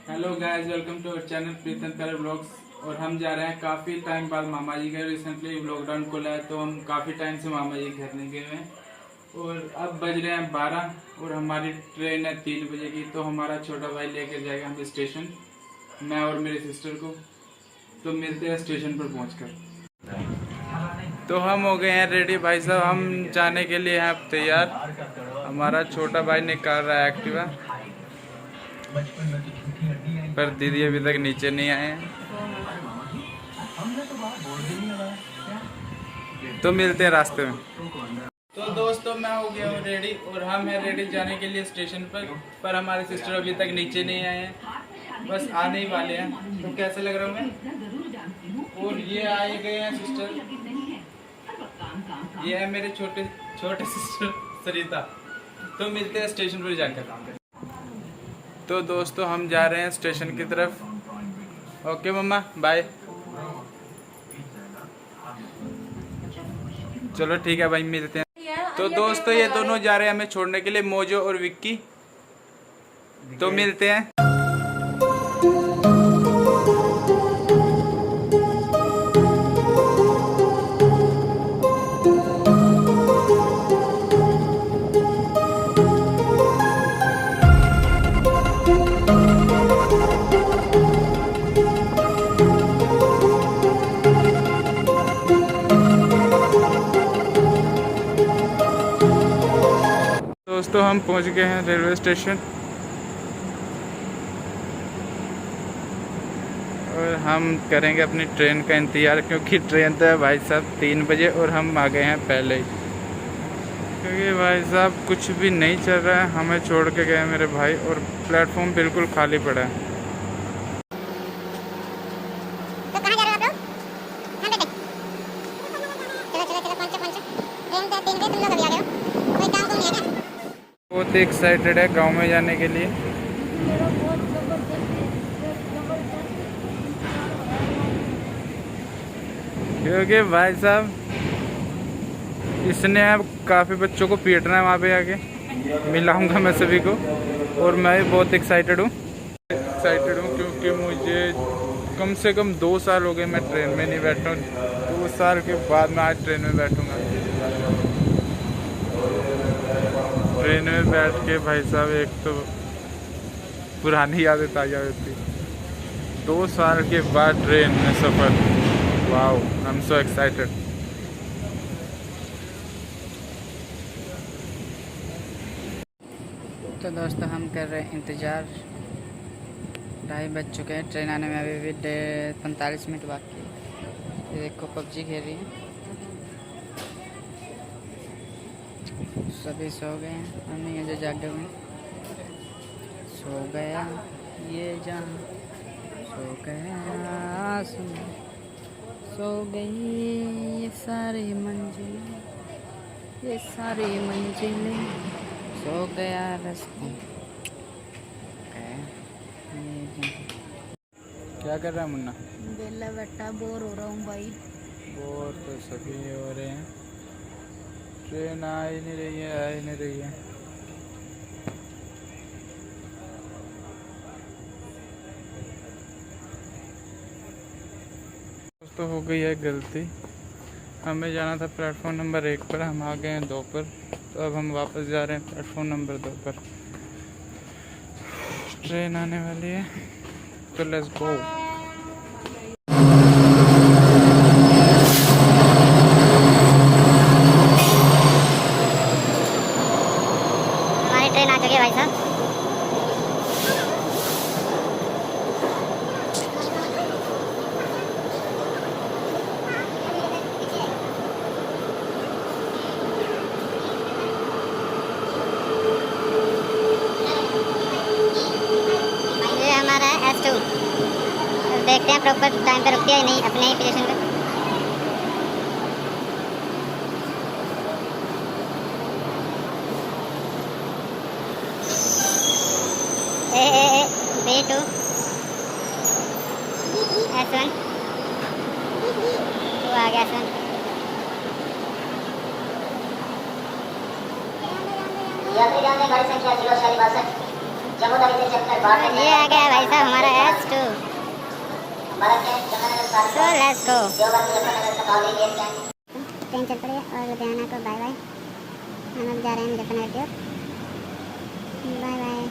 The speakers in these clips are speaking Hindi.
Hello guys, welcome to our channel Pritam Pyare vlogs. और हम जा रहे हैं काफ़ी टाइम बाद मामा जी के। रिसेंटली लॉकडाउन खुला है तो हम काफ़ी टाइम से मामा जी के घर नहीं गए हैं। और अब बज रहे हैं 12 और हमारी ट्रेन है 3 बजे की। तो हमारा छोटा भाई लेकर जाएगा हमें स्टेशन, मैं और मेरी सिस्टर को। तो मिलते हैं स्टेशन पर पहुँच। तो हम हो गए हैं रेडी भाई साहब, हम जाने के लिए हैं अब तैयार। हमारा छोटा भाई निकाल रहा है एक्टिवा, पर दीदी अभी तक नीचे नहीं आए हैं। तो मिलते हैं रास्ते में। तो दोस्तों मैं हो गया हूँ रेडी और हम हैं रेडी जाने के लिए स्टेशन पर हमारे सिस्टर अभी तक नीचे नहीं आए हैं, बस आने ही वाले हैं। तो कैसे लग रहा हूँ मैं। और ये आए गए हैं सिस्टर, ये है मेरे छोटे छोटे सिस्टर सरिता। तो मिलते हैं स्टेशन पर जाकर। तो दोस्तों हम जा रहे हैं स्टेशन की तरफ। ओके मम्मा, बाय। चलो ठीक है भाई, मिलते हैं। तो दोस्तों ये दोनों जा रहे हैं हमें छोड़ने के लिए, मोजो और विक्की। तो मिलते हैं। दोस्तों हम पहुंच गए हैं रेलवे स्टेशन और हम करेंगे अपनी ट्रेन का इंतज़ार, क्योंकि ट्रेन तो है भाई साहब 3 बजे और हम आ गए हैं पहले ही। क्योंकि भाई साहब कुछ भी नहीं चल रहा है, हमें छोड़ के गए मेरे भाई और प्लेटफॉर्म बिल्कुल खाली पड़ा है। बहुत एक्साइटेड है गांव में जाने के लिए। क्योंकि भाई साहब इसने अब काफ़ी बच्चों को पीटना है वहाँ पे आके। मिलाऊंगा मैं सभी को और मैं भी बहुत एक्साइटेड हूँ क्योंकि मुझे कम से कम 2 साल हो गए मैं ट्रेन में नहीं बैठा हूँ। 2 साल के बाद मैं आज ट्रेन में बैठूँगा। ट्रेन में बैठ के भाई साहब एक तो पुरानी यादें ताज़ा होती। 2 साल के बाद ट्रेन में सफ़र, wow, I am so excited. तो दोस्तों हम कर रहे हैं इंतज़ार। 2:30 बज चुके हैं, ट्रेन आने में अभी भी 45 मिनट बाकी है। ये देखो पबजी खेल रही है। सभी सो गए हैं, हम ये जो जागे हुए हैं। सो गया ये जान, सो गया सो गई ये सारी मंजिलें, ये सारी मंजिलें, सो गया रास्ता। क्या कर रहा है मुन्ना? बेला बैठा बोर हो रहा हूँ भाई। बोर तो सभी हो रहे हैं। ट्रेन आ ही नहीं रही है। तो हो गई है गलती, हमें जाना था प्लेटफॉर्म नंबर 1 पर, हम आ गए हैं 2 पर। तो अब हम वापस जा रहे हैं प्लेटफॉर्म नंबर 2 पर। ट्रेन आने वाली है तो लेट्स गो। हमारी ट्रेन आ चुकी है भाई साहब। ये हमारा है S2। देखते हैं प्रॉपर टाइम पे रुकती है नहीं अपने ही पोजीशन पे। ए B2 S1 तो आ गया S1। यात्री गाड़ी संख्या 062 ये आ गया भाई साहब हमारा S2। तो लेट्स गो। ट्रेन चल पड़ी है और लुधियाना को बाय बाय। हम अब जा रहे हैं मुजफ्फरनगर की ओर। Bye bye.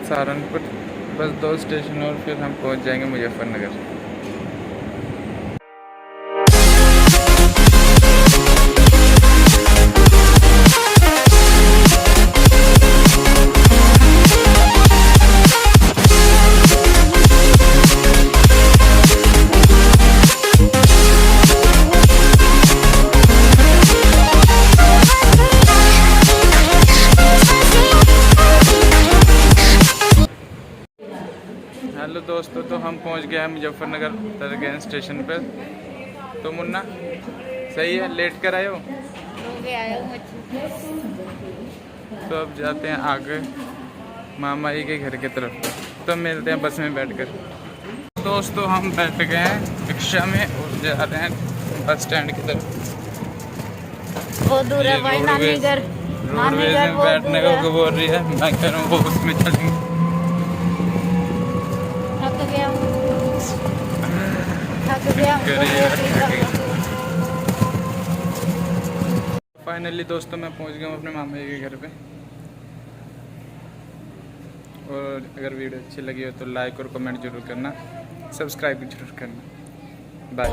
सहारनपुर, बस 2 स्टेशन और फिर हम पहुंच जाएंगे मुजफ्फरनगर। हेलो दोस्तों, तो हम पहुंच गए हैं मुजफ्फरनगर तरगैन स्टेशन पर। तो मुन्ना सही है, लेट कर आए हो? तो अब जाते हैं आगे मामा जी के घर की तरफ। तो मिलते हैं बस में बैठकर। दोस्तों हम बैठ गए हैं रिक्शा में और जा रहे हैं बस स्टैंड की तरफ। बहुत दूर है भाई, नानी घर। रोडवेज में बैठने को बोल रही है, मैं कह रहा हूँ वो उसमें चलेंगे। फाइनली दोस्तों मैं पहुंच गया हूँ अपने मामा जी के घर पे। और अगर वीडियो अच्छी लगी हो तो लाइक और कमेंट जरूर करना, सब्सक्राइब भी जरूर करना। बाय।